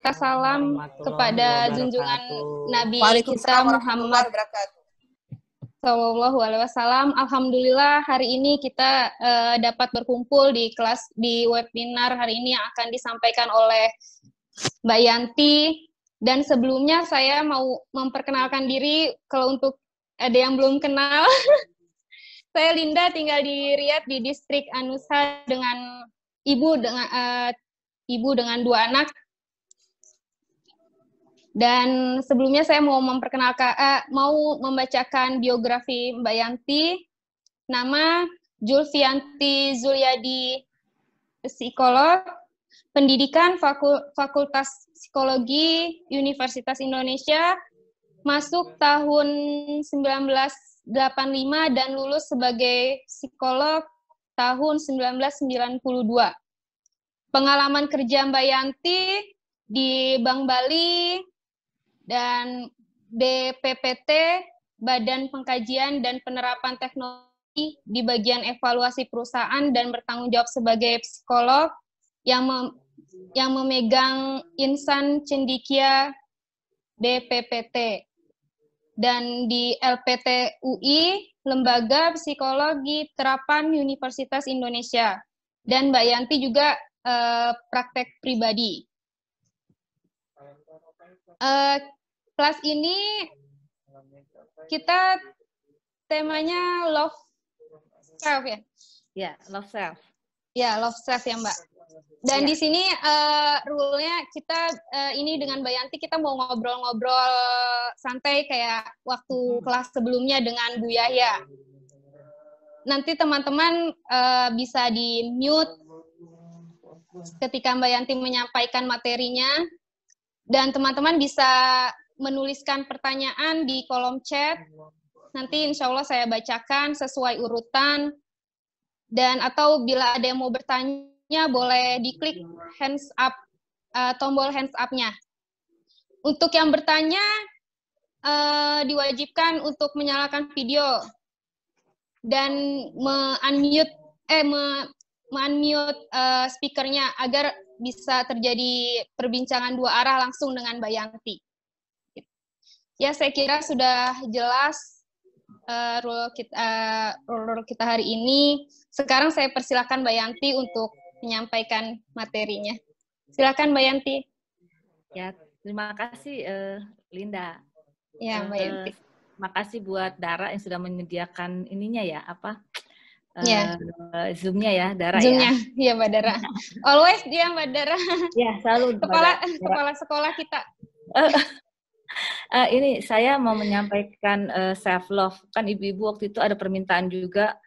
Salam warahmatullahi kepada junjungan wabarakatuh. Nabi kita Waalaikumsalam Muhammad warahmatullahi wabarakatuh. Sallallahu Alaihi Wasallam. Alhamdulillah hari ini kita dapat berkumpul di webinar hari ini yang akan disampaikan oleh Mbak Yanti. Dan sebelumnya saya mau memperkenalkan diri, kalau untuk ada yang belum kenal, saya Linda, tinggal di Riyadh di distrik Anusa dengan ibu dengan 2 anak. Dan sebelumnya saya mau membacakan biografi Mbak Yanti. Nama Julfianti Zulyadi, psikolog, pendidikan Fakultas Psikologi Universitas Indonesia, masuk tahun 1985 dan lulus sebagai psikolog tahun 1992. Pengalaman kerja Mbak Yanti di Bank Bali dan BPPT, Badan Pengkajian dan Penerapan Teknologi, di bagian evaluasi perusahaan dan bertanggung jawab sebagai psikolog yang memegang insan cendikia BPPT. Dan di LPT UI, Lembaga Psikologi Terapan Universitas Indonesia. Dan Mbak Yanti juga praktek pribadi. Kelas ini kita temanya love self ya? Ya, love self. Ya, love self ya Mbak. Dan di sini rule-nya kita ini dengan Mbak Yanti kita mau ngobrol-ngobrol santai kayak waktu kelas sebelumnya dengan Bu Yahya. Nanti teman-teman bisa di-mute ketika Mbak Yanti menyampaikan materinya. Dan teman-teman bisa menuliskan pertanyaan di kolom chat. Nanti insya Allah saya bacakan sesuai urutan. Dan atau bila ada yang mau bertanya, boleh diklik hands up, tombol hands up-nya. Untuk yang bertanya, diwajibkan untuk menyalakan video dan me-unmute speakernya agar bisa terjadi perbincangan 2 arah langsung dengan Mbak Yanti. Ya, saya kira sudah jelas rule kita hari ini. Sekarang saya persilakan Mbak Yanti untuk menyampaikan materinya. Silakan Mbak Yanti. Ya, terima kasih Linda. Ya, Mbak Yanti. Terima kasih buat Dara yang sudah menyediakan ininya ya, Zoom-nya ya, Dara Zoom-nya, ya. Iya Mbak Dara. Always dia Mbak Dara. Ya, selalu kepala sekolah kita. Ini saya mau menyampaikan self love. Kan ibu-ibu waktu itu ada permintaan juga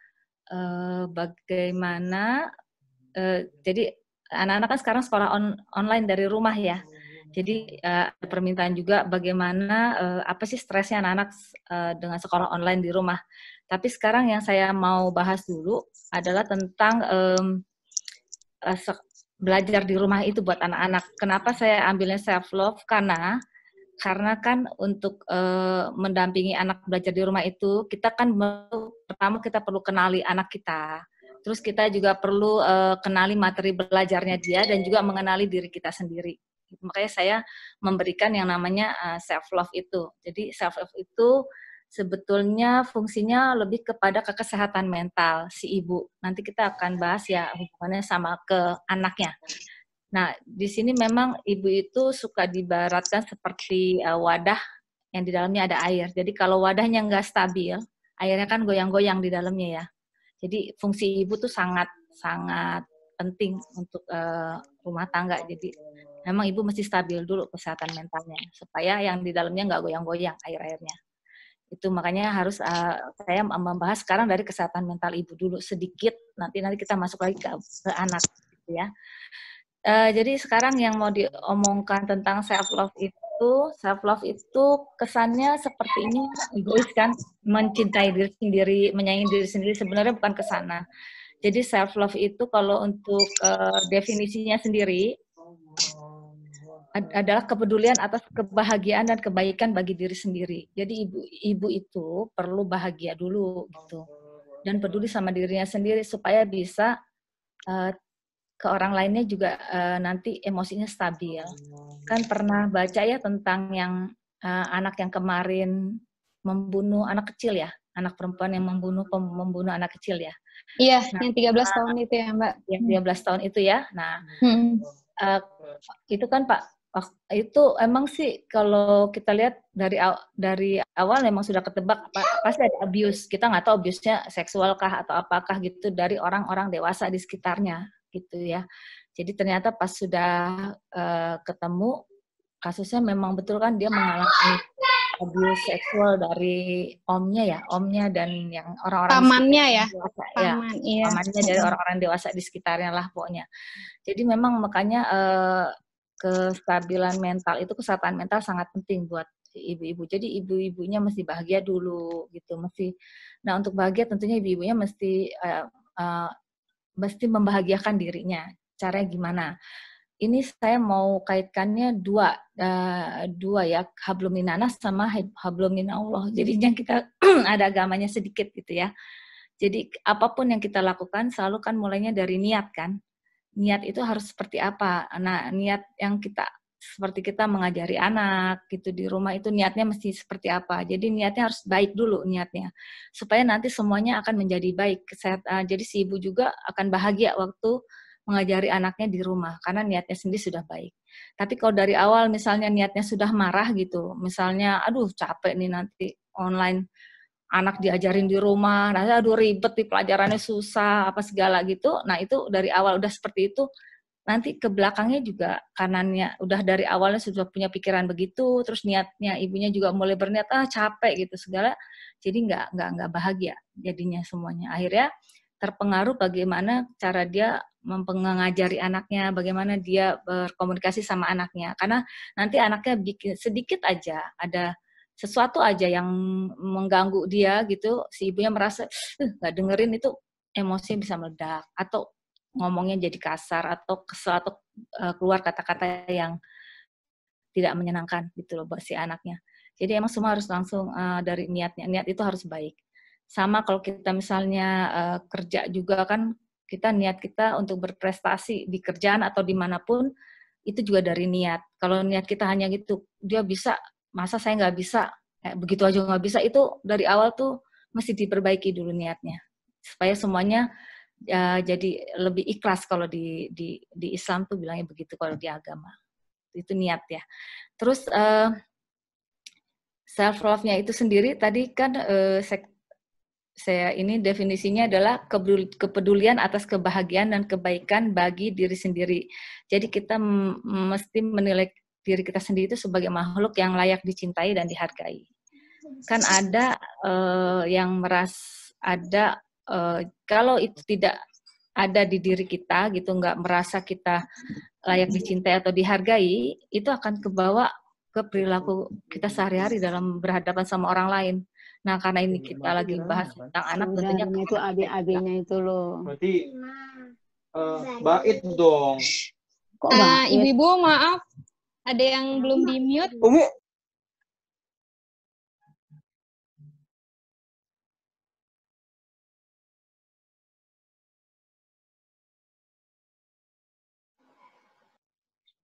bagaimana jadi anak-anak kan sekarang sekolah online dari rumah ya. Jadi ada permintaan juga bagaimana apa sih stresnya anak-anak dengan sekolah online di rumah. Tapi sekarang yang saya mau bahas dulu adalah tentang belajar di rumah itu buat anak-anak. Kenapa saya ambilnya self love? Karena kan untuk mendampingi anak belajar di rumah itu, kita kan pertama kita perlu kenali anak kita. Terus kita juga perlu kenali materi belajarnya dia dan juga mengenali diri kita sendiri. Makanya saya memberikan yang namanya self love itu. Jadi self love itu sebetulnya fungsinya lebih kepada kesehatan mental si ibu. Nanti kita akan bahas ya hubungannya sama ke anaknya. Nah, di sini memang ibu itu suka dibaratkan seperti wadah yang di dalamnya ada air. Jadi kalau wadahnya nggak stabil, airnya kan goyang-goyang di dalamnya ya. Jadi fungsi ibu tuh sangat penting untuk rumah tangga. Jadi memang ibu mesti stabil dulu kesehatan mentalnya supaya yang di dalamnya nggak goyang-goyang air-airnya. Itu makanya harus saya membahas sekarang dari kesehatan mental ibu dulu sedikit. Nanti kita masuk lagi ke anak, gitu ya. Jadi sekarang yang mau diomongkan tentang self love itu kesannya seperti ini egois kan, mencintai diri sendiri, menyayangi diri sendiri, sebenarnya bukan ke sana. Jadi self love itu kalau untuk definisinya sendiri adalah kepedulian atas kebahagiaan dan kebaikan bagi diri sendiri. Jadi ibu itu perlu bahagia dulu gitu dan peduli sama dirinya sendiri supaya bisa ke orang lainnya juga nanti emosinya stabil. Kan pernah baca ya tentang yang anak yang kemarin membunuh anak kecil ya, anak perempuan yang membunuh anak kecil ya. Iya, nah, yang 13 tahun itu ya, Mbak. Yang 13 tahun itu ya. Nah, itu kan Pak, itu emang sih kalau kita lihat dari awal memang sudah ketebak pasti ada abuse. Kita nggak tahu abuse-nya seksual kah atau apakah gitu dari orang-orang dewasa di sekitarnya gitu ya. Jadi ternyata pas sudah ketemu kasusnya memang betul kan dia mengalami abuse seksual dari omnya dan yang orang-orang pamannya ya. pamannya dari orang-orang dewasa di sekitarnya lah pokoknya. Jadi memang makanya kestabilan mental itu, kesehatan mental sangat penting buat ibu-ibu. Jadi ibu-ibunya mesti bahagia dulu gitu, Nah, untuk bahagia tentunya ibu-ibunya mesti membahagiakan dirinya. Caranya gimana? Ini saya mau kaitkannya dua ya, hablum minanas sama hablum minallah. Jadinya kita ada agamanya sedikit gitu ya. Jadi apapun yang kita lakukan selalu kan mulainya dari niat kan. Niat itu harus seperti apa? Nah, niat yang seperti kita mengajari anak gitu di rumah itu niatnya mesti seperti apa. Jadi niatnya harus baik dulu niatnya. Supaya nanti semuanya akan menjadi baik. Jadi si ibu juga akan bahagia waktu mengajari anaknya di rumah karena niatnya sendiri sudah baik. Tapi kalau dari awal misalnya niatnya sudah marah gitu, misalnya aduh capek nih nanti online anak diajarin di rumah, nah aduh ribet nih pelajarannya susah apa segala gitu. Nah, itu dari awal udah seperti itu, nanti ke belakangnya juga kanannya udah dari awalnya sudah punya pikiran begitu, terus niatnya ibunya juga mulai berniat capek gitu segala. Jadi nggak bahagia jadinya semuanya. Akhirnya terpengaruh bagaimana cara dia mengajari anaknya, bagaimana dia berkomunikasi sama anaknya. Karena nanti anaknya bikin sedikit aja, ada sesuatu aja yang mengganggu dia gitu, si ibunya merasa nggak dengerin itu emosinya bisa meledak, atau ngomongnya jadi kasar, atau kesel, atau keluar kata-kata yang tidak menyenangkan gitu loh buat si anaknya. Jadi emang semua harus langsung dari niatnya. Niat itu harus baik. Sama kalau kita misalnya kerja juga kan, kita niat kita untuk berprestasi di kerjaan atau dimanapun, itu juga dari niat. Kalau niat kita hanya gitu, dia bisa, masa saya nggak bisa, begitu aja nggak bisa, itu dari awal tuh mesti diperbaiki dulu niatnya. Supaya semuanya jadi lebih ikhlas kalau di Islam tuh bilangnya begitu, kalau di agama. Itu niat ya. Terus self love-nya itu sendiri tadi kan saya ini definisinya adalah kepedulian atas kebahagiaan dan kebaikan bagi diri sendiri. Jadi kita mesti menilai diri kita sendiri itu sebagai makhluk yang layak dicintai dan dihargai. Kan ada yang kalau itu tidak ada di diri kita gitu, nggak merasa kita layak dicintai atau dihargai, itu akan kebawa ke perilaku kita sehari-hari dalam berhadapan sama orang lain. Nah, karena ini kita lagi bahas tentang anak, tentunya itu adik-adiknya itu loh. Berarti bait dong. Kok bait? Ibu-ibu maaf, ada yang belum di-mute. Umi.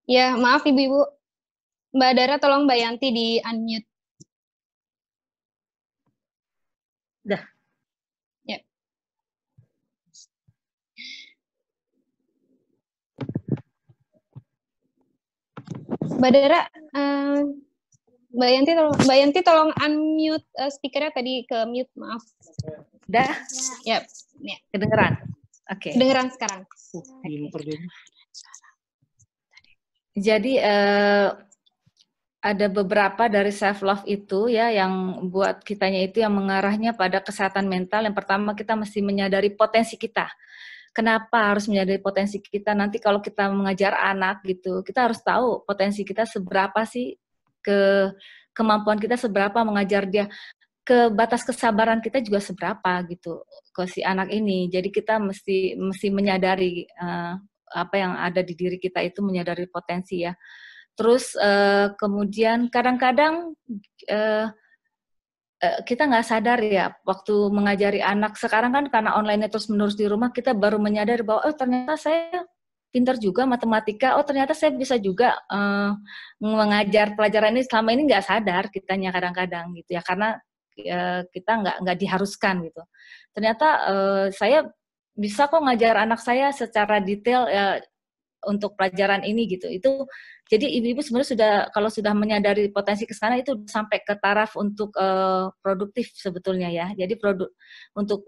Ya, maaf ibu-ibu. Mbak Dara tolong Mbak Yanti di-unmute. Dah. Ya. Mbak Dara, Mbak Yanti tolong unmute speakernya tadi ke mute, maaf. Udah? Ya. Kedengeran? Oke. Kedengeran sekarang. Jadi ada beberapa dari self love itu ya yang buat kitanya itu yang mengarahnya pada kesehatan mental. Yang pertama, kita mesti menyadari potensi kita. Kenapa harus menyadari potensi kita? Nanti kalau kita mengajar anak gitu, kita harus tahu potensi kita seberapa sih, kemampuan kita seberapa mengajar dia, ke batas kesabaran kita juga seberapa gitu ke si anak ini. Jadi kita mesti menyadari apa yang ada di diri kita itu, menyadari potensi ya. Terus kemudian kadang-kadang kita nggak sadar ya waktu mengajari anak. Sekarang kan karena online terus menerus di rumah, kita baru menyadari bahwa ternyata saya pintar juga matematika, oh ternyata saya bisa juga mengajar pelajaran ini, selama ini nggak sadar kitanya kadang-kadang gitu ya, karena kita nggak diharuskan gitu. Ternyata saya bisa kok ngajar anak saya secara detail ya, untuk pelajaran ini gitu. Itu jadi ibu-ibu sebenarnya sudah, kalau sudah menyadari potensi ke sana itu sampai ke taraf untuk produktif sebetulnya ya. Jadi untuk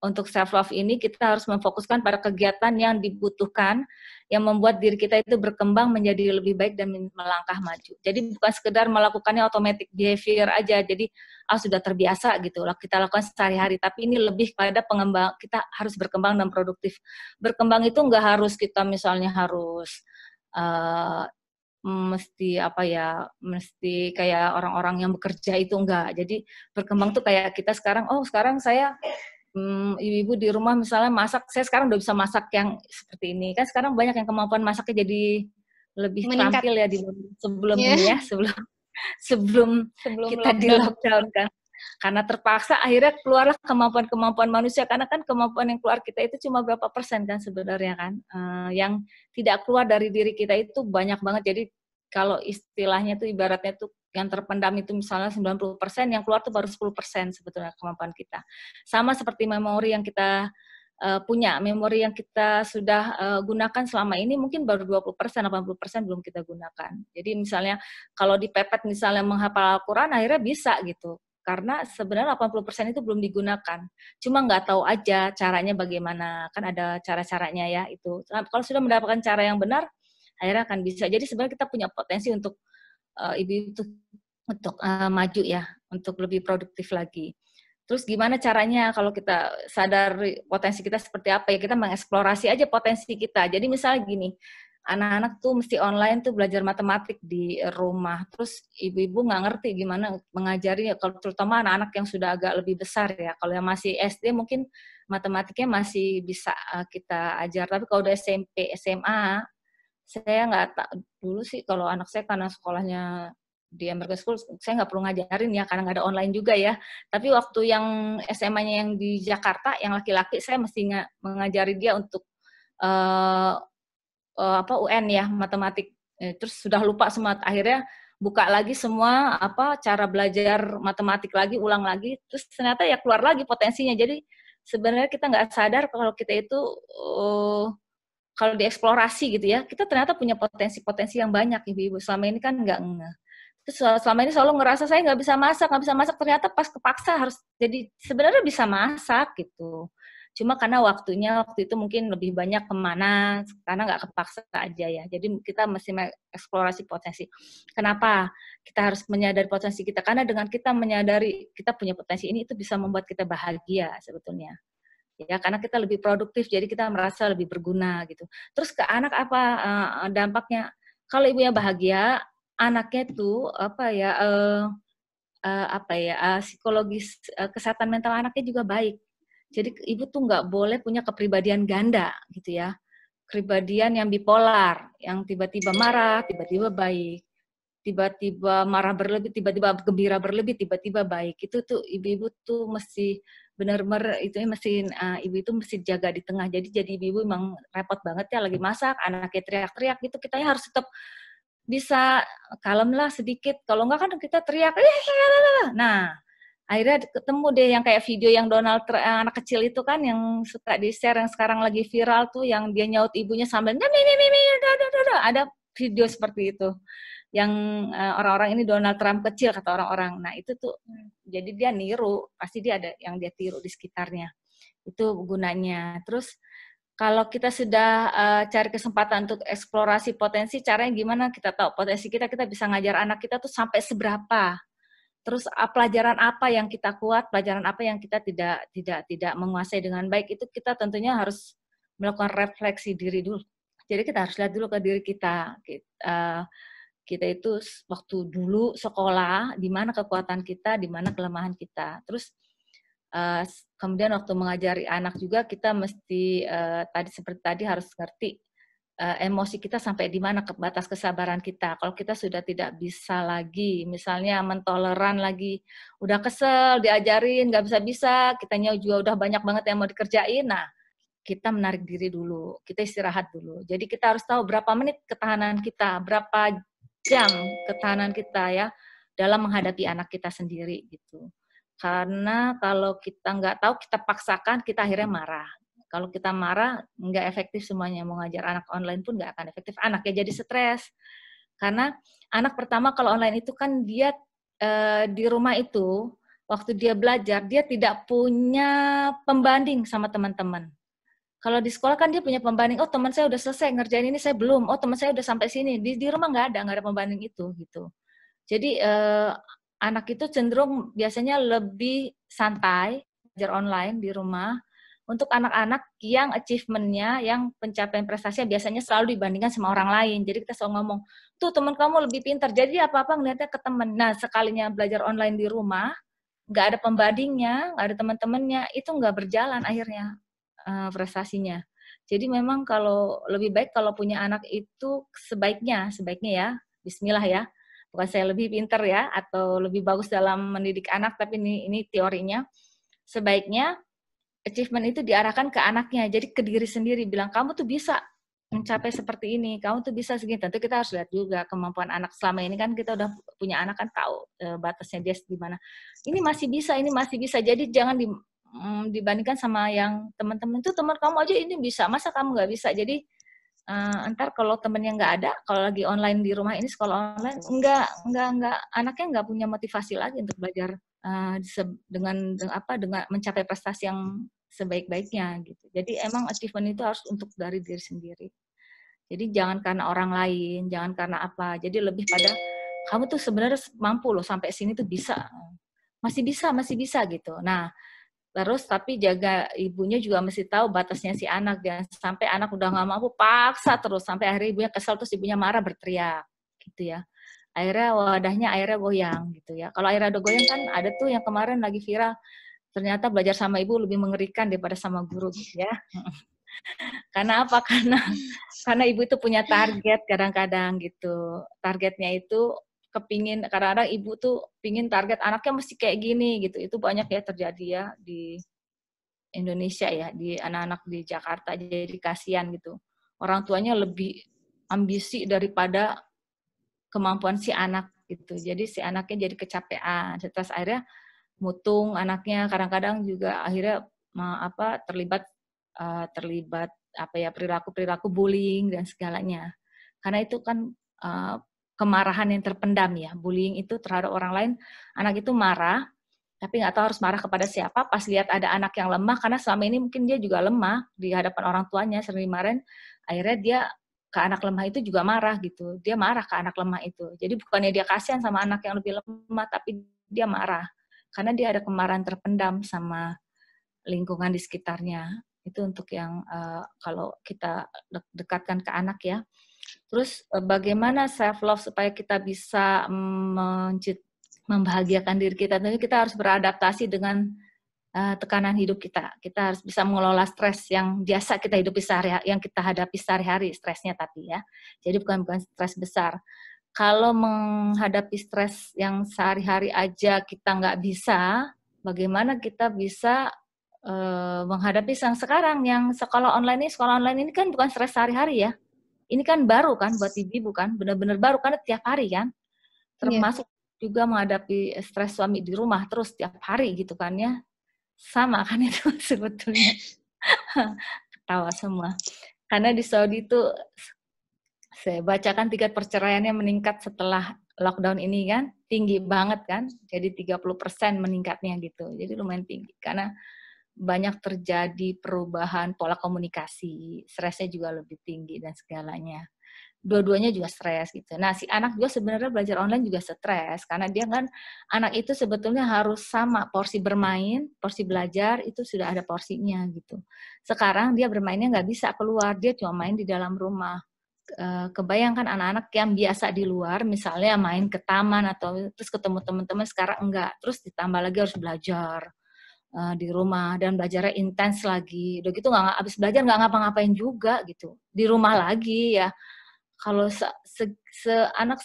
untuk self love ini kita harus memfokuskan pada kegiatan yang dibutuhkan, yang membuat diri kita itu berkembang menjadi lebih baik dan melangkah maju. Jadi bukan sekedar melakukannya automatic behavior aja, jadi sudah terbiasa gitu lah kita lakukan sehari-hari, tapi ini lebih pada pengembang, kita harus berkembang dan produktif. Berkembang itu nggak harus kita misalnya harus mesti apa ya, mesti kayak orang-orang yang bekerja itu enggak. Jadi berkembang tuh kayak kita sekarang, sekarang saya ibu-ibu di rumah misalnya masak, saya sekarang udah bisa masak yang seperti ini. Kan sekarang banyak yang kemampuan masaknya jadi lebih meningkat terampil ya di sebelum yeah. ini ya, sebelum kita di lockdown kan. Karena terpaksa akhirnya keluarlah kemampuan-kemampuan manusia, karena kan kemampuan yang keluar kita itu cuma berapa persen kan sebenarnya kan. Yang tidak keluar dari diri kita itu banyak banget. Jadi kalau istilahnya tuh ibaratnya tuh yang terpendam itu misalnya 90%, yang keluar tuh baru 10% sebetulnya kemampuan kita. Sama seperti memori yang kita punya, memori yang kita sudah gunakan selama ini mungkin baru 20%, 80% belum kita gunakan. Jadi misalnya kalau dipepet misalnya menghafal Al-Quran, akhirnya bisa gitu. Karena sebenarnya 80% itu belum digunakan. Cuma nggak tahu aja caranya bagaimana. Kan ada cara-caranya ya itu. Kalau sudah mendapatkan cara yang benar, akhirnya akan bisa. Jadi sebenarnya kita punya potensi untuk ibu itu untuk maju ya, untuk lebih produktif lagi. Terus gimana caranya kalau kita sadar potensi kita seperti apa ya, kita mengeksplorasi aja potensi kita. Jadi misalnya gini, anak-anak tuh mesti online tuh belajar matematik di rumah. Terus ibu-ibu nggak ngerti gimana mengajari, kalau terutama anak-anak yang sudah agak lebih besar ya. Kalau yang masih SD mungkin matematiknya masih bisa kita ajar. Tapi kalau udah SMP, SMA, saya nggak dulu sih kalau anak saya karena sekolahnya di American School, saya nggak perlu ngajarin ya karena nggak ada online juga ya. Tapi waktu yang SMA-nya yang di Jakarta, yang laki-laki, saya mesti mengajari dia untuk UN ya, matematik. Terus sudah lupa semua, akhirnya buka lagi semua cara belajar matematik lagi, ulang lagi, terus ternyata ya keluar lagi potensinya. Jadi sebenarnya kita nggak sadar kalau kita itu kalau dieksplorasi gitu ya, kita ternyata punya potensi-potensi yang banyak, ibu-ibu. Selama ini kan nggak ngeh. Terus selama ini selalu ngerasa saya nggak bisa masak, ternyata pas kepaksa harus, jadi sebenarnya bisa masak gitu. Cuma karena waktu itu mungkin lebih banyak kemana, karena nggak kepaksa aja ya. Jadi kita mesti mengeksplorasi potensi. Kenapa kita harus menyadari potensi kita? Karena dengan kita menyadari kita punya potensi ini, itu bisa membuat kita bahagia sebetulnya. Ya, karena kita lebih produktif, jadi kita merasa lebih berguna gitu. Terus ke anak apa dampaknya? Kalau ibunya bahagia, anaknya itu psikologis, kesehatan mental anaknya juga baik. Jadi ibu tuh nggak boleh punya kepribadian ganda gitu ya, kepribadian yang bipolar, yang tiba-tiba marah, tiba-tiba baik, tiba-tiba marah berlebih, tiba-tiba gembira berlebih, tiba-tiba baik. Itu tuh ibu-ibu tuh mesti benar-benar itu mesti ibu itu mesti jaga di tengah. Jadi ibu memang repot banget ya, lagi masak anaknya teriak-teriak gitu, kita harus tetap bisa kalem lah sedikit. Kalau enggak kan kita teriak. Nah, akhirnya ketemu deh yang kayak video yang Donald Trump, anak kecil itu kan yang suka di-share, yang sekarang lagi viral tuh, yang dia nyaut ibunya sambil ada video seperti itu. Yang orang-orang ini Donald Trump kecil kata orang-orang. Nah itu tuh jadi dia niru, pasti dia ada yang dia tiru di sekitarnya. Itu gunanya. Terus kalau kita sudah cari kesempatan untuk eksplorasi potensi, caranya gimana kita tahu potensi kita bisa ngajar anak kita tuh sampai seberapa. Terus pelajaran apa yang kita kuat, pelajaran apa yang kita tidak menguasai dengan baik, itu kita tentunya harus melakukan refleksi diri dulu. Jadi kita harus lihat dulu ke diri kita. Kita itu waktu dulu sekolah, di mana kekuatan kita, di mana kelemahan kita. Terus kemudian waktu mengajari anak juga kita mesti seperti tadi harus ngerti emosi kita sampai di mana, batas kesabaran kita. Kalau kita sudah tidak bisa lagi, misalnya mentoleran lagi, udah kesel, diajarin, nggak bisa-bisa, kitanya juga udah banyak banget yang mau dikerjain, nah kita menarik diri dulu, kita istirahat dulu. Jadi kita harus tahu berapa menit ketahanan kita, berapa jam ketahanan kita ya dalam menghadapi anak kita sendiri gitu. Karena kalau kita nggak tahu, kita paksakan, kita akhirnya marah. Kalau kita marah, nggak efektif semuanya. Mau ngajar anak online pun nggak akan efektif. Anaknya jadi stres. Karena anak pertama kalau online itu kan dia di rumah itu, waktu dia belajar, dia tidak punya pembanding sama teman-teman. Kalau di sekolah kan dia punya pembanding, oh teman saya udah selesai ngerjain ini, saya belum. Oh teman saya udah sampai sini. Di rumah nggak ada pembanding itu gitu. Jadi anak itu cenderung biasanya lebih santai belajar online di rumah. Untuk anak-anak yang achievement-nya, yang pencapaian prestasinya biasanya selalu dibandingkan sama orang lain. Jadi kita selalu ngomong, tuh teman kamu lebih pintar. Jadi apa-apa ngeliatnya ke teman. Nah sekalinya belajar online di rumah, nggak ada pembandingnya, nggak ada teman-temannya, itu nggak berjalan akhirnya prestasinya. Jadi memang kalau lebih baik kalau punya anak itu sebaiknya ya, bismillah ya, bukan saya lebih pintar ya, atau lebih bagus dalam mendidik anak, tapi ini teorinya, sebaiknya achievement itu diarahkan ke anaknya, jadi ke diri sendiri, bilang kamu tuh bisa mencapai seperti ini, kamu tuh bisa segini. Tentu kita harus lihat juga kemampuan anak. Selama ini kan kita udah punya anak kan tahu batasnya dia di mana. Ini masih bisa. Jadi jangan dibandingkan sama yang teman-teman itu, teman kamu aja ini bisa, masa kamu nggak bisa? Jadi entar kalau temennya nggak ada, kalau lagi online di rumah ini sekolah online, enggak anaknya nggak punya motivasi lagi untuk belajar dengan mencapai prestasi yang sebaik-baiknya gitu. Jadi emang achievement itu harus untuk dari diri sendiri. Jadi jangan karena orang lain, jangan karena apa. Jadi lebih pada kamu tuh sebenarnya mampu loh sampai sini tuh bisa. Masih bisa gitu. Nah, terus tapi jaga ibunya juga mesti tahu batasnya si anak, jangan sampai anak udah nggak mampu paksa terus sampai akhirnya ibunya kesel, terus ibunya marah berteriak gitu ya. Akhirnya wadahnya airnya goyang gitu ya. Kalau airnya udah goyang kan ada tuh yang kemarin lagi viral, ternyata belajar sama ibu lebih mengerikan daripada sama guru gitu ya. Karena apa? Karena ibu itu punya target kadang-kadang gitu. Targetnya itu kepingin, kadang-kadang ibu tuh pingin target anaknya mesti kayak gini gitu. Itu banyak ya terjadi ya di Indonesia ya, di anak-anak di Jakarta. Jadi kasihan gitu. Orang tuanya lebih ambisi daripada kemampuan si anak gitu. Jadi si anaknya jadi kecapean. Terus akhirnya mutung anaknya, kadang-kadang juga akhirnya terlibat perilaku bullying dan segalanya. Karena itu kan kemarahan yang terpendam ya. Bullying itu terhadap orang lain, anak itu marah, tapi nggak tahu harus marah kepada siapa. Pas lihat ada anak yang lemah, karena selama ini mungkin dia juga lemah di hadapan orang tuanya, sering dimarahin, akhirnya dia ke anak lemah itu juga marah gitu. Dia marah ke anak lemah itu. Jadi bukannya dia kasihan sama anak yang lebih lemah, tapi dia marah. Karena dia ada kemarahan terpendam sama lingkungan di sekitarnya. Itu untuk yang kalau kita dekatkan ke anak ya. Terus bagaimana self love supaya kita bisa membahagiakan diri kita? Tentu kita harus beradaptasi dengan tekanan hidup kita. Kita harus bisa mengelola stres yang biasa kita hidupi yang kita hadapi sehari-hari, stresnya tapi ya. Jadi bukan stres besar. Kalau menghadapi stres yang sehari-hari aja kita nggak bisa, bagaimana kita bisa menghadapi yang sekarang, yang sekolah online ini kan bukan stres sehari-hari ya. Ini kan baru kan buat ibu kan, benar-benar baru karena tiap hari kan. Termasuk juga menghadapi stres suami di rumah terus tiap hari gitu kan ya. Sama kan itu sebetulnya. Ketawa semua. Karena di Saudi itu saya bacakan tingkat perceraiannya meningkat setelah lockdown ini kan, tinggi banget kan. Jadi 30% meningkatnya gitu. Jadi lumayan tinggi karena banyak terjadi perubahan pola komunikasi, stresnya juga lebih tinggi dan segalanya. Dua-duanya juga stres gitu. Nah, si anak juga sebenarnya belajar online juga stres karena dia kan anak itu sebetulnya harus sama porsi bermain, porsi belajar itu sudah ada porsinya gitu. Sekarang dia bermainnya nggak bisa keluar, dia cuma main di dalam rumah. Kebayangkan anak-anak yang biasa di luar, misalnya main ke taman atau terus ketemu teman-teman, sekarang enggak. Terus ditambah lagi harus belajar di rumah dan belajarnya intens lagi. Udah gitu nggak habis belajar nggak ngapa-ngapain juga gitu. Di rumah lagi ya. Kalau anak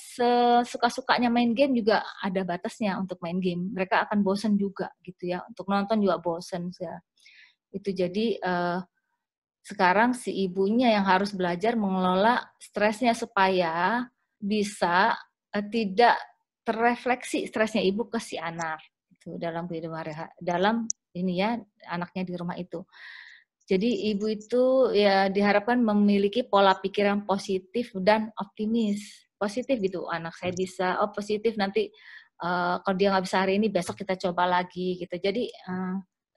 suka-sukanya main game juga ada batasnya untuk main game. Mereka akan bosan juga gitu ya. Untuk nonton juga bosan ya. Itu jadi sekarang si ibunya yang harus belajar mengelola stresnya supaya bisa tidak terrefleksi stresnya ibu ke si anak itu dalam kehidupan dalam ini ya anaknya di rumah itu. Jadi ibu itu ya diharapkan memiliki pola pikir yang positif dan optimis. Positif gitu, anak saya bisa, oh positif nanti kalau dia nggak bisa hari ini besok kita coba lagi gitu. Jadi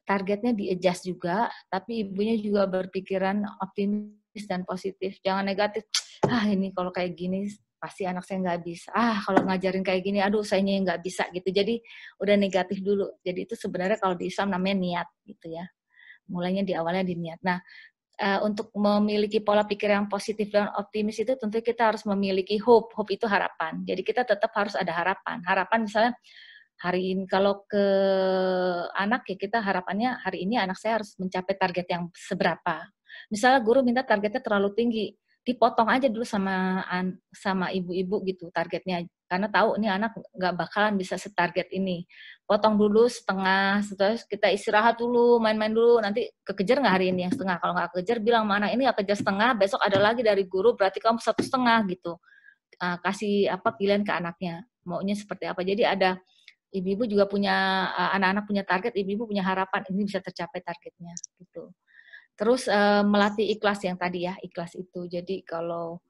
targetnya di-adjust juga, tapi ibunya juga berpikiran optimis dan positif. Jangan negatif, ini kalau kayak gini pasti anak saya nggak bisa. Kalau ngajarin kayak gini, aduh sayanya nggak bisa gitu. Jadi udah negatif dulu. Jadi itu sebenarnya kalau di Islam namanya niat gitu ya. Mulainya di awalnya di niat. Nah, untuk memiliki pola pikir yang positif dan optimis itu tentu kita harus memiliki hope. Hope itu harapan. Jadi kita tetap harus ada harapan. Harapan misalnya hari ini kalau ke anak ya kita harapannya hari ini anak saya harus mencapai target yang seberapa. Misalnya guru minta targetnya terlalu tinggi, dipotong aja dulu sama ibu-ibu gitu targetnya. Karena tahu ini anak nggak bakalan bisa setarget ini. Potong dulu setengah, terus kita istirahat dulu, main-main dulu, nanti kekejar nggak hari ini yang setengah. Kalau nggak kekejar bilang mana ini nggak kejar setengah, besok ada lagi dari guru, berarti kamu 1,5 gitu. Kasih pilihan ke anaknya, maunya seperti apa. Jadi ada ibu-ibu juga punya anak-anak punya target, ibu-ibu punya harapan ini bisa tercapai targetnya gitu. Terus melatih ikhlas yang tadi ya, ikhlas itu. Jadi kalau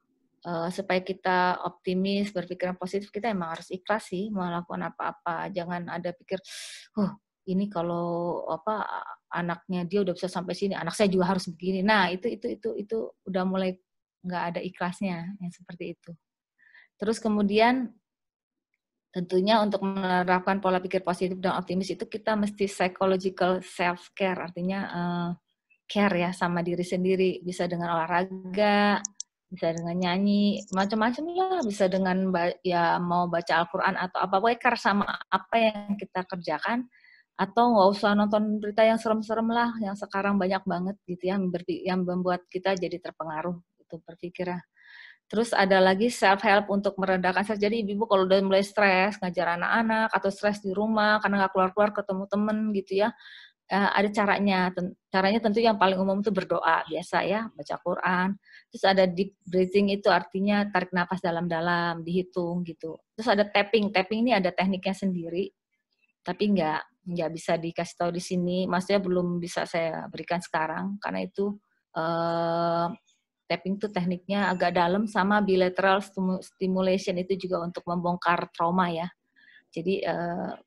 supaya kita optimis, berpikiran positif, kita emang harus ikhlas sih melakukan apa-apa. Jangan ada pikir, ini kalau anaknya dia udah bisa sampai sini, anak saya juga harus begini. Nah, itu udah mulai nggak ada ikhlasnya yang seperti itu. Terus kemudian tentunya untuk menerapkan pola pikir positif dan optimis itu kita mesti psychological self-care, artinya care ya sama diri sendiri. Bisa dengan olahraga, bisa dengan nyanyi, macam-macam lah. Bisa dengan ya mau baca Al-Quran atau apa-apa, care sama apa yang kita kerjakan. Atau nggak usah nonton berita yang serem-serem lah, yang sekarang banyak banget gitu ya, yang membuat kita jadi terpengaruh itu berpikirnya. Terus ada lagi self-help untuk meredakan stres. Jadi ibu-ibu kalau udah mulai stres, ngajar anak-anak, atau stres di rumah, karena nggak keluar-keluar ketemu temen gitu ya, ada caranya. Caranya tentu yang paling umum itu berdoa, biasa ya, baca Quran. Terus ada deep breathing, itu artinya tarik nafas dalam-dalam, dihitung gitu. Terus ada tapping. Tapping ini ada tekniknya sendiri, tapi nggak bisa dikasih tahu di sini. Maksudnya belum bisa saya berikan sekarang, karena itu tapping itu tekniknya agak dalam, sama bilateral stimulation itu juga untuk membongkar trauma ya. Jadi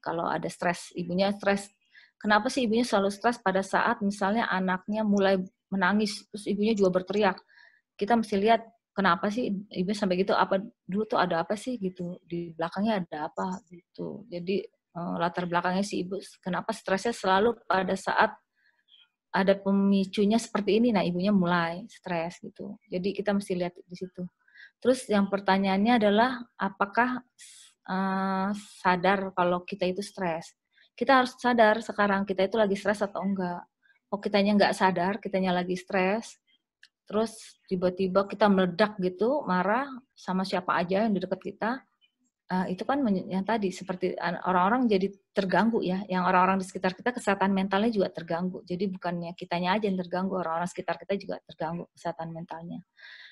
kalau ada stres, ibunya stres. Kenapa sih ibunya selalu stres pada saat misalnya anaknya mulai menangis, terus ibunya juga berteriak. Kita mesti lihat kenapa sih ibu sampai gitu, apa dulu tuh ada apa sih gitu, di belakangnya ada apa gitu. Jadi latar belakangnya si ibu, kenapa stresnya selalu pada saat ada pemicunya seperti ini, nah ibunya mulai stres gitu. Jadi kita mesti lihat di situ. Terus yang pertanyaannya adalah apakah sadar kalau kita itu stres? Kita harus sadar sekarang kita itu lagi stres atau enggak. Oh kitanya enggak sadar, kitanya lagi stres, terus tiba-tiba kita meledak gitu, marah sama siapa aja yang di dekat kita, itu kan yang tadi seperti orang-orang jadi terganggu ya, yang orang-orang di sekitar kita kesehatan mentalnya juga terganggu. Jadi bukannya kitanya aja yang terganggu, orang-orang sekitar kita juga terganggu kesehatan mentalnya.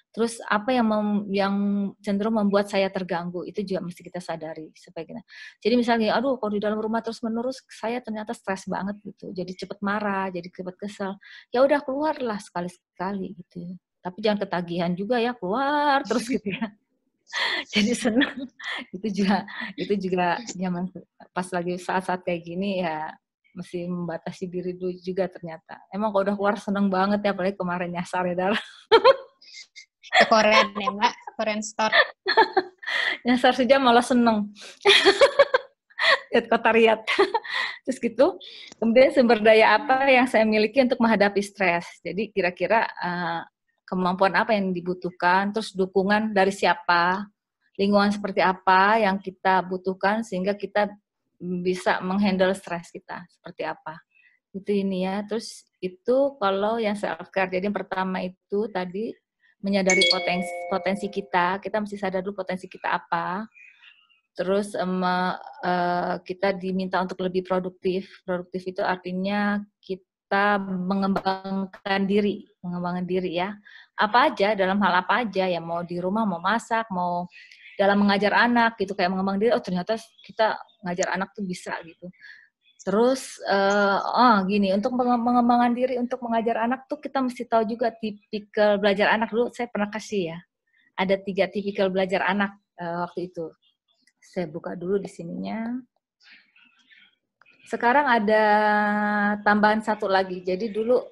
Terus apa yang cenderung membuat saya terganggu itu juga mesti kita sadari supaya kita. Jadi misalnya, aduh kalau di dalam rumah terus-menerus saya ternyata stres banget gitu. Jadi cepat marah, jadi cepat kesel. Ya udah keluarlah sekali-sekali gitu. Tapi jangan ketagihan juga ya, keluar terus gitu ya. Jadi senang. Itu juga nyaman pas lagi saat-saat kayak gini ya mesti membatasi diri dulu juga ternyata. Emang kalau udah keluar seneng banget ya, apalagi kemarin nyasar ya Dara. Ke Korean ya Mbak, Korean Store. Nyasar saja malah seneng. Lihat kota Riyadh. Terus gitu. Kemudian sumber daya apa yang saya miliki untuk menghadapi stres. Jadi kira-kira kemampuan apa yang dibutuhkan, terus dukungan dari siapa, lingkungan seperti apa yang kita butuhkan sehingga kita bisa menghandle stres kita seperti apa. Itu ini ya. Terus itu kalau yang self-care. Jadi yang pertama itu tadi menyadari potensi kita mesti sadar dulu potensi kita apa. Terus kita diminta untuk lebih produktif. Produktif itu artinya kita kita mengembangkan diri ya. Apa aja, dalam hal apa aja, ya mau di rumah, mau masak, mau dalam mengajar anak gitu, kayak mengembangkan diri, oh ternyata kita ngajar anak tuh bisa gitu. Terus, gini, untuk pengembangan diri, untuk mengajar anak tuh kita mesti tahu juga tipikal belajar anak. Dulu saya pernah kasih ya, ada 3 tipikal belajar anak waktu itu. Saya buka dulu di sininya. Sekarang ada tambahan satu lagi. Jadi dulu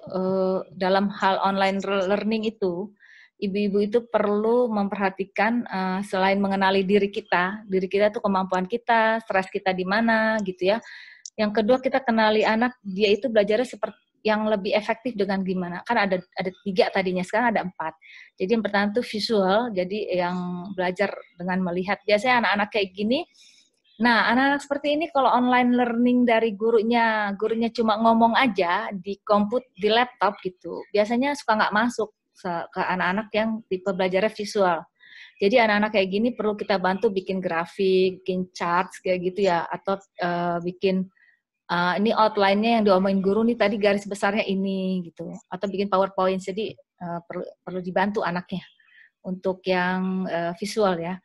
dalam hal online learning itu, ibu-ibu itu perlu memperhatikan selain mengenali diri kita itu kemampuan kita, stres kita di mana gitu ya. Yang kedua kita kenali anak, dia itu belajarnya seperti yang lebih efektif dengan gimana. Kan ada 3 tadinya, sekarang ada 4. Jadi yang pertama itu visual, jadi yang belajar dengan melihat. Biasanya anak-anak kayak gini. Nah, anak-anak seperti ini kalau online learning dari gurunya cuma ngomong aja di di laptop gitu, biasanya suka nggak masuk ke anak-anak yang tipe belajarnya visual. Jadi anak-anak kayak gini perlu kita bantu bikin grafik, bikin charts kayak gitu ya, atau bikin ini outline-nya yang diomongin guru nih tadi garis besarnya ini gitu, atau bikin PowerPoint. Jadi perlu dibantu anaknya untuk yang visual ya.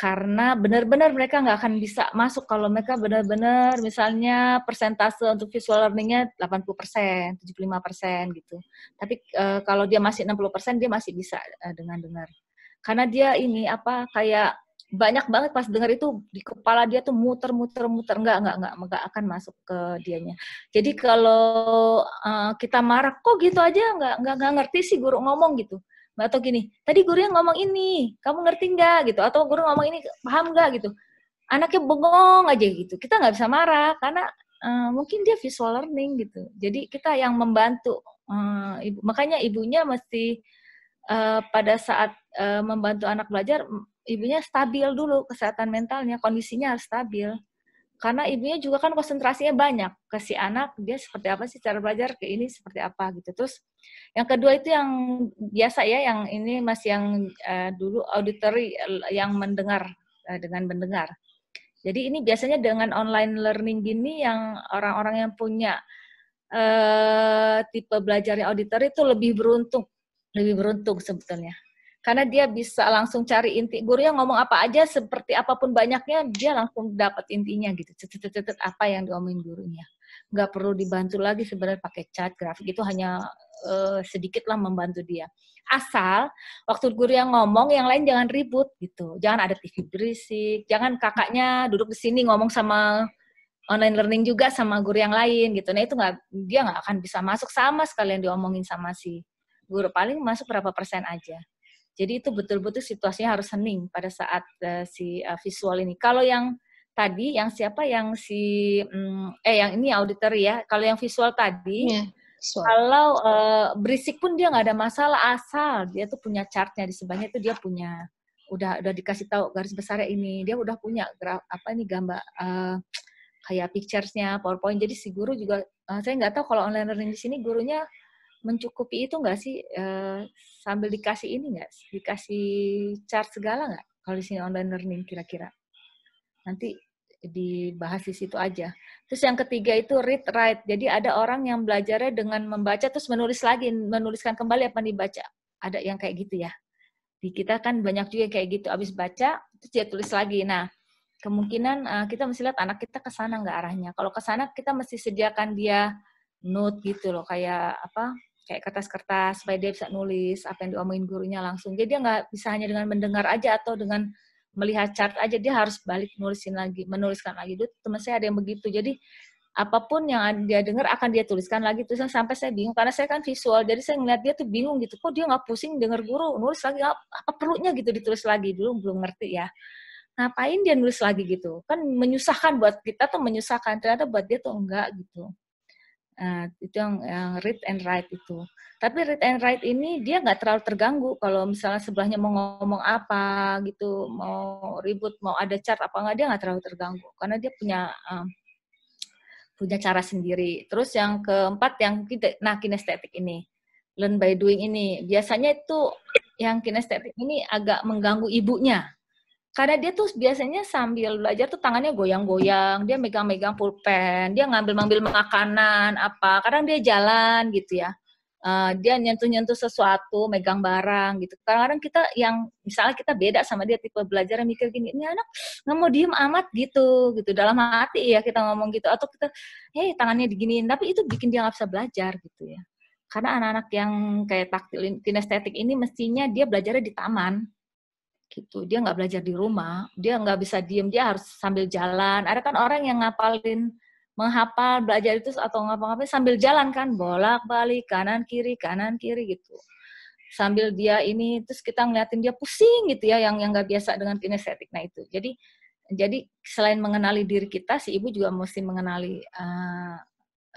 Karena benar-benar mereka nggak akan bisa masuk kalau mereka benar-benar misalnya persentase untuk visual learning-nya 80%, 75% gitu. Tapi kalau dia masih 60%, dia masih bisa dengan dengar. Karena dia ini kayak banyak banget pas dengar itu di kepala dia tuh muter-muter nggak akan masuk ke dianya. Jadi kalau kita marah, kok gitu aja nggak ngerti sih guru ngomong gitu. Atau gini, tadi gurunya ngomong ini, kamu ngerti nggak gitu? Atau guru ngomong ini, paham nggak gitu? Anaknya bengong aja gitu. Kita nggak bisa marah karena mungkin dia visual learning gitu. Jadi kita yang membantu. Makanya ibunya mesti pada saat membantu anak belajar, ibunya stabil dulu kesehatan mentalnya, kondisinya harus stabil. Karena ibunya juga kan konsentrasinya banyak ke si anak, dia seperti apa sih cara belajar, ke ini seperti apa gitu. Terus yang kedua itu yang biasa ya, yang ini masih yang dulu auditory, yang mendengar, dengan mendengar. Jadi ini biasanya dengan online learning gini yang orang-orang yang punya tipe belajarnya auditory itu lebih beruntung sebetulnya. Karena dia bisa langsung cari inti, gurunya ngomong apa aja, seperti apapun banyaknya, dia langsung dapat intinya gitu, apa yang diomongin gurunya. Nggak perlu dibantu lagi sebenarnya pakai chart, grafik, itu hanya sedikit lah membantu dia. Asal, waktu guru yang ngomong, yang lain jangan ribut gitu. Jangan ada TV berisik, jangan kakaknya duduk di sini ngomong sama online learning juga sama guru yang lain gitu. Nah itu dia nggak akan bisa masuk sama sekali yang diomongin sama si guru, paling masuk berapa persen aja. Jadi itu betul-betul situasinya harus hening pada saat si visual ini. Kalau yang tadi, yang siapa, yang yang ini auditory ya. Kalau yang visual tadi, kalau berisik pun dia nggak ada masalah, asal dia tuh punya chartnya di sebelahnya, itu dia punya, udah dikasih tahu garis besarnya ini, dia udah punya gambar kayak pictures-nya, PowerPoint. Jadi si guru juga, saya nggak tahu kalau online learning di sini gurunya mencukupi itu nggak sih, sambil dikasih ini nggak, dikasih chart segala nggak kalau di sini online learning kira-kira? Nanti dibahas di situ aja. Terus yang ketiga itu read write. Jadi ada orang yang belajarnya dengan membaca terus menuliskan kembali apa yang dibaca. Ada yang kayak gitu ya. Di kita kan banyak juga yang kayak gitu, abis baca terus dia tulis lagi. Nah, kemungkinan kita mesti lihat anak kita ke sana nggak arahnya. Kalau ke sana kita mesti sediakan dia note gitu loh, kayak kayak kertas-kertas supaya dia bisa nulis apa yang diomongin gurunya langsung. Jadi dia nggak bisa hanya dengan mendengar aja atau dengan melihat chart aja, dia harus balik menuliskan lagi. Dulu teman saya ada yang begitu. Jadi apapun yang dia dengar akan dia tuliskan lagi, terus sampai saya bingung karena saya kan visual, jadi saya ngeliat dia tuh bingung gitu. Kok dia nggak pusing dengar guru nulis lagi, apa perlunya gitu ditulis lagi, dulu belum ngerti ya. Ngapain dia nulis lagi gitu? Kan menyusahkan, buat kita tuh menyusahkan, ternyata buat dia tuh enggak gitu. Itu yang read and write itu. Tapi read and write ini dia nggak terlalu terganggu kalau misalnya sebelahnya mau ngomong apa gitu, mau ribut, mau ada chart apa enggak, dia nggak terlalu terganggu karena dia punya cara sendiri. Terus yang keempat yang kinestetik ini, learn by doing ini, biasanya itu yang kinestetik ini agak mengganggu ibunya. Karena dia tuh biasanya sambil belajar tuh tangannya goyang-goyang, dia megang-megang pulpen, dia ngambil-ngambil makanan, apa, kadang dia jalan gitu ya. Dia nyentuh-nyentuh sesuatu, megang barang gitu. Kadang-kadang kita yang, misalnya kita beda sama dia tipe belajar yang mikir gini, ini anak nggak mau diem amat gitu. Dalam hati ya kita ngomong gitu. Atau kita, tangannya diginiin, tapi itu bikin dia nggak bisa belajar gitu ya. Karena anak-anak yang kayak taktil, kinestetik ini mestinya dia belajarnya di taman. Gitu, dia nggak belajar di rumah, dia nggak bisa diem, dia harus sambil jalan. Ada kan orang yang menghafal belajar itu atau ngapa-ngapain sambil jalan kan, bolak-balik kanan kiri gitu. Sambil dia ini, terus kita ngeliatin dia pusing gitu ya, yang nggak biasa dengan kinestetik. Nah itu, jadi selain mengenali diri kita, si ibu juga mesti mengenali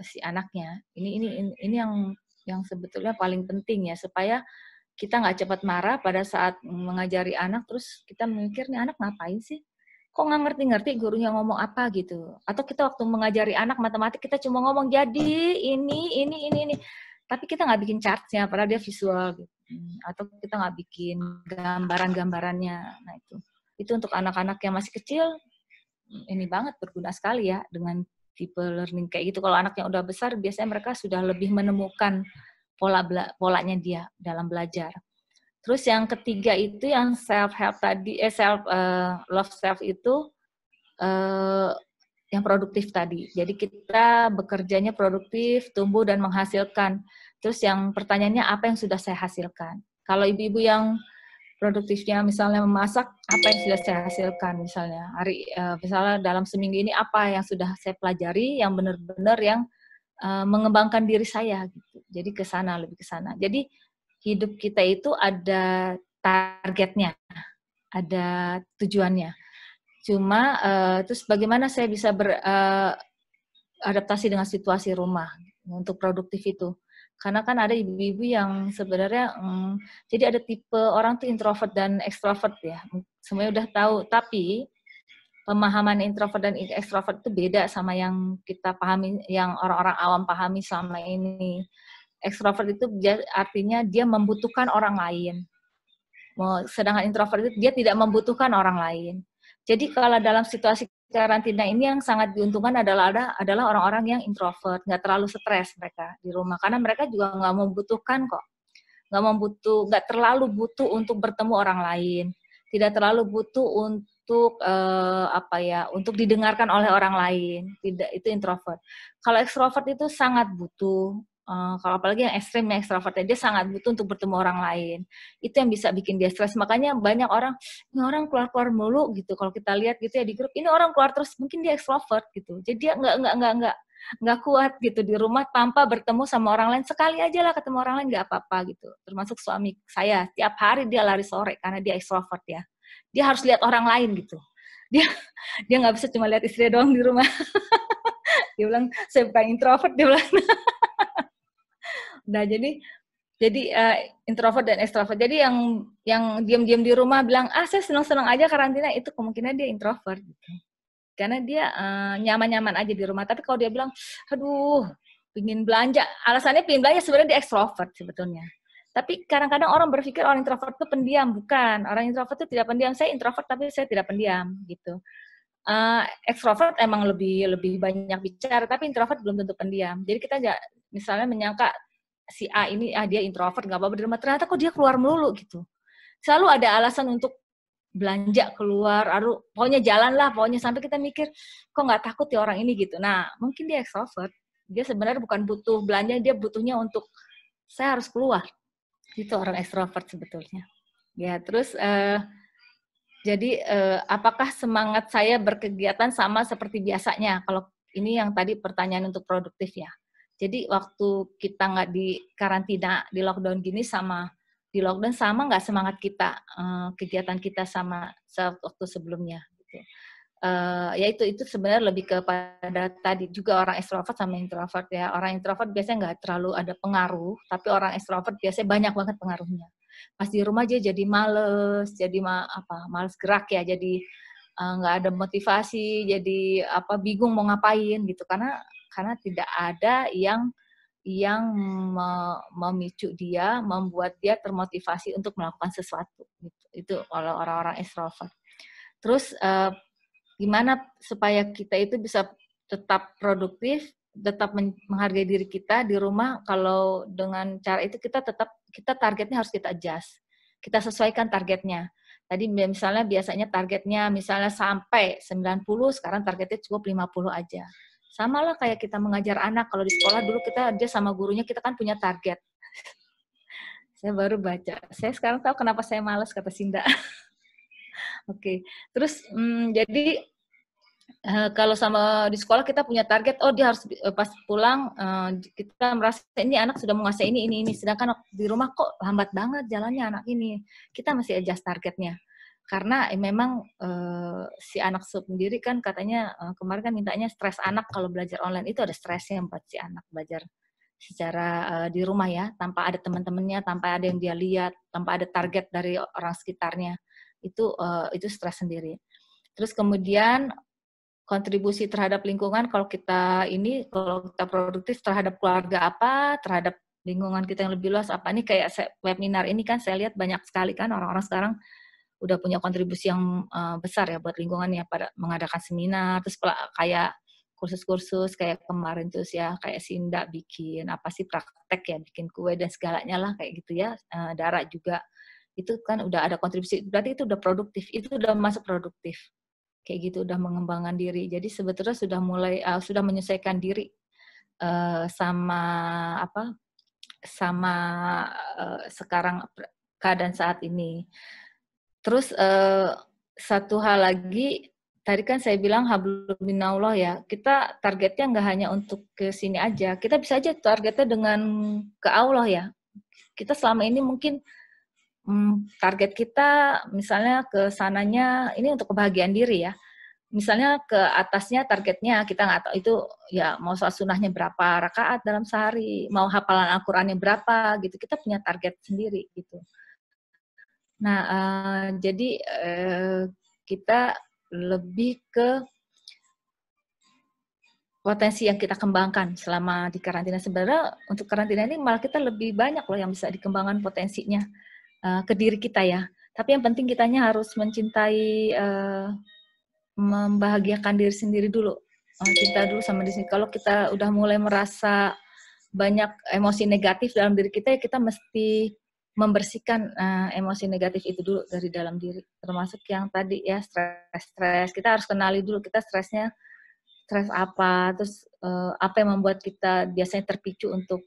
si anaknya. Ini yang sebetulnya paling penting ya, supaya kita nggak cepat marah pada saat mengajari anak, terus kita mikir, nih anak ngapain sih? Kok nggak ngerti-ngerti gurunya ngomong apa gitu. Atau kita waktu mengajari anak matematik, kita cuma ngomong, jadi ini. Tapi kita nggak bikin chartnya, padahal dia visual gitu. Atau kita nggak bikin gambaran-gambarannya. Nah itu untuk anak-anak yang masih kecil, ini banget berguna sekali ya, dengan tipe learning kayak gitu. Kalau anak yang udah besar, biasanya mereka sudah lebih menemukan polanya dia dalam belajar. Terus yang ketiga itu yang self help tadi, love self itu yang produktif tadi. Jadi kita bekerjanya produktif, tumbuh dan menghasilkan. Terus yang pertanyaannya apa yang sudah saya hasilkan? Kalau ibu-ibu yang produktifnya misalnya memasak, apa yang sudah saya hasilkan misalnya misalnya dalam seminggu ini apa yang sudah saya pelajari yang benar-benar yang mengembangkan diri saya gitu. Jadi lebih ke sana. Jadi hidup kita itu ada targetnya, ada tujuannya. Cuma terus bagaimana saya bisa beradaptasi dengan situasi rumah untuk produktif itu. Karena kan ada ibu-ibu yang sebenarnya jadi ada tipe orang tuh introvert dan extrovert ya. Semuanya udah tahu, tapi pemahaman introvert dan extrovert itu beda sama yang kita pahami, yang orang-orang awam pahami selama ini. Extrovert itu artinya dia membutuhkan orang lain. Sedangkan introvert itu dia tidak membutuhkan orang lain. Jadi kalau dalam situasi karantina ini yang sangat diuntungkan adalah orang-orang yang introvert, nggak terlalu stres mereka di rumah, karena mereka juga nggak membutuhkan kok, nggak terlalu butuh untuk bertemu orang lain, tidak terlalu butuh untuk untuk didengarkan oleh orang lain. Tidak, itu introvert. Kalau extrovert itu sangat butuh. Kalau apalagi yang ekstrim, yang extrovert, dia sangat butuh untuk bertemu orang lain. Itu yang bisa bikin dia stres. Makanya banyak orang, ini orang keluar-keluar mulu gitu. Kalau kita lihat gitu ya di grup, ini orang keluar terus, mungkin dia extrovert gitu. Jadi dia nggak kuat gitu di rumah tanpa bertemu sama orang lain. Sekali aja lah ketemu orang lain nggak apa-apa gitu. Termasuk suami saya, tiap hari dia lari sore karena dia extrovert ya. Dia harus lihat orang lain gitu. Dia nggak bisa cuma lihat istri doang di rumah. Dia bilang, saya bukan introvert, dia bilang. Nah jadi introvert dan extrovert. Jadi yang diam-diam di rumah bilang, saya senang-senang aja karantina, itu kemungkinan dia introvert gitu. Karena dia nyaman-nyaman aja di rumah. Tapi kalau dia bilang, aduh, pingin belanja, alasannya pingin belanja, sebenarnya dia extrovert sebetulnya. Tapi kadang-kadang orang berpikir orang introvert itu pendiam. Bukan, orang introvert itu tidak pendiam. Saya introvert tapi saya tidak pendiam gitu. Extrovert emang lebih banyak bicara, tapi introvert belum tentu pendiam. Jadi kita misalnya menyangka si A ini dia introvert, nggak apa-apa di rumah, ternyata kok dia keluar melulu gitu. Selalu ada alasan untuk belanja keluar, pokoknya jalan lah, pokoknya sampai kita mikir, kok nggak takut ya orang ini gitu. Nah, mungkin dia extrovert. Dia sebenarnya bukan butuh belanja, dia butuhnya untuk, saya harus keluar. Itu orang extrovert sebetulnya. Ya, terus jadi apakah semangat saya berkegiatan sama seperti biasanya? Kalau ini yang tadi pertanyaan untuk produktif ya. Jadi waktu kita nggak di karantina, di lockdown gini sama di lockdown sama nggak semangat kita, kegiatan kita sama waktu sebelumnya. Gitu. Ya itu sebenarnya lebih kepada tadi juga orang extrovert sama introvert ya. Orang introvert biasanya nggak terlalu ada pengaruh, tapi orang extrovert biasanya banyak banget pengaruhnya. Pas di rumah aja jadi males, jadi males gerak ya, jadi nggak ada motivasi, jadi bingung mau ngapain gitu, karena tidak ada yang memicu dia, membuat dia termotivasi untuk melakukan sesuatu gitu. Itu kalau orang-orang extrovert. Terus gimana supaya kita itu bisa tetap produktif, tetap menghargai diri kita di rumah. Kalau dengan cara itu kita targetnya harus kita adjust. Kita sesuaikan targetnya. Tadi misalnya biasanya targetnya misalnya sampai 90, sekarang targetnya cukup 50 aja. Sama lah kayak kita mengajar anak. Kalau di sekolah dulu dia sama gurunya kita kan punya target. Saya baru baca. Saya sekarang tahu kenapa saya malas, kata Sinda. Oke. Terus jadi kalau sama di sekolah kita punya target, dia harus pas pulang kita merasa ini anak sudah menguasai ini. Sedangkan di rumah kok lambat banget jalannya anak ini. Kita masih adjust targetnya. Karena memang si anak sendiri kan katanya kemarin kan mintanya stres anak kalau belajar online itu ada stresnya buat si anak belajar secara di rumah ya, tanpa ada teman-temannya, tanpa ada yang dia lihat, tanpa ada target dari orang sekitarnya. Itu stres sendiri. Terus kemudian kontribusi terhadap lingkungan, kalau kita produktif terhadap keluarga apa, terhadap lingkungan kita yang lebih luas apa, ini kayak webinar ini kan saya lihat banyak sekali kan orang-orang sekarang udah punya kontribusi yang besar ya buat lingkungannya, pada mengadakan seminar, terus kayak kursus-kursus kayak kemarin tuh ya, kayak Sinda bikin apa sih praktek ya, bikin kue dan segalanya lah kayak gitu ya, Dara juga, itu kan udah ada kontribusi, berarti itu udah produktif, itu udah masuk produktif. Kayak gitu udah mengembangkan diri. Jadi sebetulnya sudah menyesuaikan diri sama sekarang keadaan saat ini. Terus satu hal lagi, tadi kan saya bilang hablum minallah ya. Kita targetnya nggak hanya untuk ke sini aja. Kita bisa aja targetnya dengan ke Allah ya. Kita selama ini mungkin target kita misalnya ke sananya ini untuk kebahagiaan diri ya. Misalnya ke atasnya targetnya kita nggak tahu itu ya mau sholat sunnahnya berapa rakaat dalam sehari, mau hafalan Al-Qur'annya berapa gitu. Kita punya target sendiri gitu. Nah, jadi kita lebih ke potensi yang kita kembangkan selama di karantina. Sebenarnya untuk karantina ini malah kita lebih banyak loh yang bisa dikembangkan potensinya ke diri kita ya. Tapi yang penting kitanya harus mencintai, membahagiakan diri sendiri dulu. Cinta dulu sama diri sendiri. Kalau kita udah mulai merasa banyak emosi negatif dalam diri kita, ya kita mesti membersihkan emosi negatif itu dulu dari dalam diri. Termasuk yang tadi ya, stres. Kita harus kenali dulu kita stresnya stres apa, terus apa yang membuat kita biasanya terpicu untuk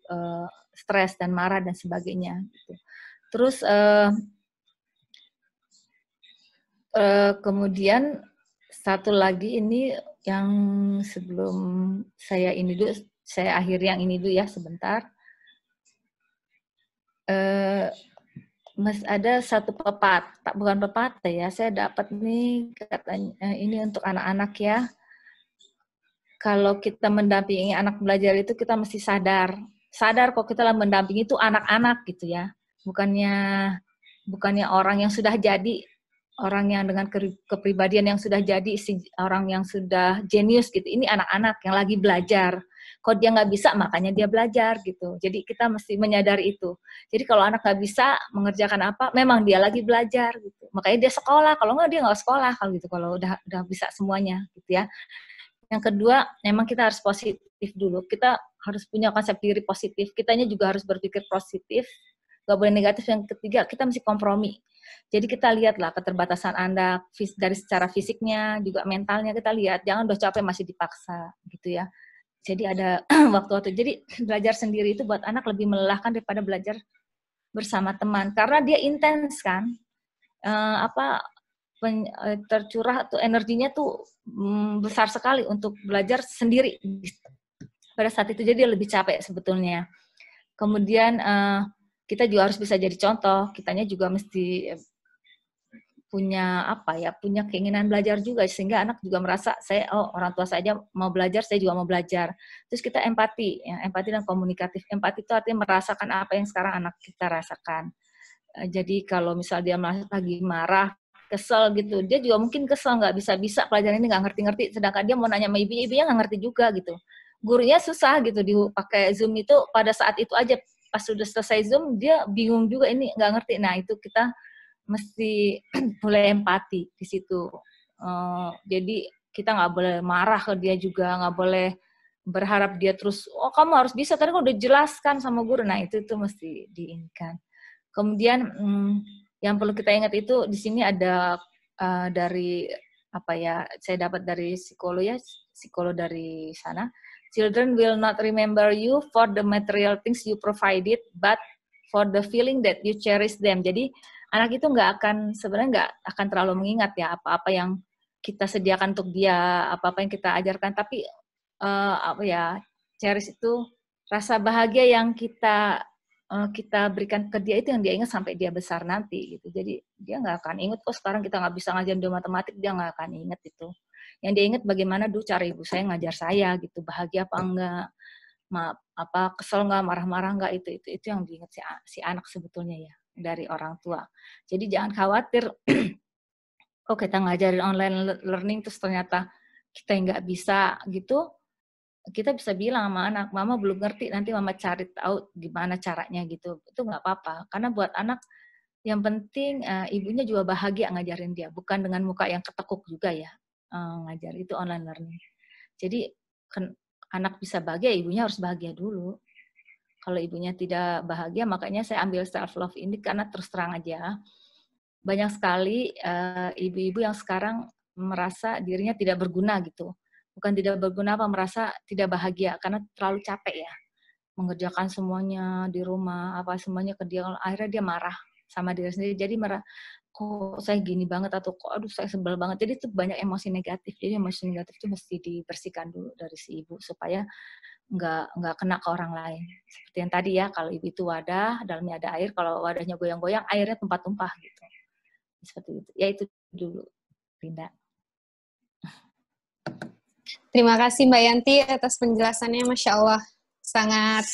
stres dan marah dan sebagainya. Gitu. Terus kemudian satu lagi ini yang sebelum saya akhiri yang ini dulu ya sebentar. Ada satu bukan pepatah ya, saya dapat nih katanya ini untuk anak-anak ya. Kalau kita mendampingi anak belajar itu kita mesti sadar kok kita mendampingi itu anak-anak gitu ya. Bukannya orang yang sudah jadi, orang yang dengan kepribadian yang sudah jadi, orang yang sudah jenius gitu. Ini anak-anak yang lagi belajar. Kalau dia nggak bisa, makanya dia belajar gitu. Jadi kita mesti menyadari itu. Jadi kalau anak nggak bisa mengerjakan apa, memang dia lagi belajar gitu. Makanya dia sekolah. Kalau nggak dia nggak sekolah kalau gitu. Kalau udah bisa semuanya gitu ya. Yang kedua, memang kita harus positif dulu. Kita harus punya konsep diri positif. Kitanya juga harus berpikir positif. Nggak boleh negatif. Yang ketiga, kita mesti kompromi. Jadi kita lihatlah keterbatasan Anda dari secara fisiknya, juga mentalnya kita lihat. Jangan udah capek masih dipaksa gitu ya. Jadi ada waktu-waktu. Jadi belajar sendiri itu buat anak lebih melelahkan daripada belajar bersama teman. Karena dia intens kan. Tercurah tuh energinya tuh besar sekali untuk belajar sendiri. Pada saat itu jadi lebih capek sebetulnya. Kemudian kita juga harus bisa jadi contoh. Kitanya juga mesti punya punya keinginan belajar juga sehingga anak juga merasa orang tua saya mau belajar, saya juga mau belajar. Terus kita empati, ya, empati dan komunikatif. Empati itu artinya merasakan apa yang sekarang anak kita rasakan. Jadi kalau misal dia lagi marah, kesel gitu, dia juga mungkin kesel nggak bisa pelajaran ini nggak ngerti-ngerti, sedangkan dia mau nanya sama ibunya nggak ngerti juga gitu. Gurunya susah gitu dipakai Zoom itu pada saat itu aja. Pas sudah selesai Zoom, dia bingung juga ini nggak ngerti. Nah, itu kita mesti mulai empati di situ. Jadi kita nggak boleh marah ke dia juga, nggak boleh berharap dia terus, oh kamu harus bisa, tadi aku udah jelaskan sama guru. Nah itu mesti diinginkan. Kemudian yang perlu kita ingat itu di sini ada dari apa ya, saya dapat dari psikolog dari sana. Children will not remember you for the material things you provided, but for the feeling that you cherish them. Jadi anak itu sebenarnya nggak akan terlalu mengingat ya apa-apa yang kita sediakan untuk dia, apa-apa yang kita ajarkan, tapi cherish itu rasa bahagia yang kita berikan ke dia, itu yang dia ingat sampai dia besar nanti gitu. Jadi dia nggak akan ingat kok sekarang kita nggak bisa ngajarin dia matematik, dia nggak akan ingat itu. Yang dia ingat bagaimana dulu cara ibu saya ngajar saya gitu, bahagia apa enggak, kesel nggak, marah-marah nggak, itu yang diingat si anak sebetulnya ya dari orang tua. Jadi jangan khawatir, oh kita ngajarin online learning terus ternyata kita nggak bisa gitu. Kita bisa bilang sama anak, mama belum ngerti, nanti mama cari tahu gimana caranya gitu. Itu nggak apa-apa, karena buat anak yang penting ibunya juga bahagia ngajarin dia, bukan dengan muka yang ketekuk juga ya ngajar, itu online learning. Jadi anak bisa bahagia, ibunya harus bahagia dulu. Kalau ibunya tidak bahagia, makanya saya ambil self love ini karena terus terang aja banyak sekali ibu-ibu yang sekarang merasa dirinya tidak berguna gitu. Bukan tidak berguna, merasa tidak bahagia karena terlalu capek ya mengerjakan semuanya di rumah, semuanya ke dia, akhirnya dia marah sama diri sendiri. Jadi marah, kok saya gini banget, atau kok aduh saya sebel banget. Jadi itu banyak emosi negatif. Jadi emosi negatif itu mesti dibersihkan dulu dari si ibu supaya nggak kena ke orang lain. Seperti yang tadi ya, kalau ibu itu wadah, dalamnya ada air, kalau wadahnya goyang-goyang, airnya tumpah-tumpah gitu. Seperti itu. Ya itu dulu, Linda. Terima kasih Mbak Yanti atas penjelasannya, Masya Allah. Sangat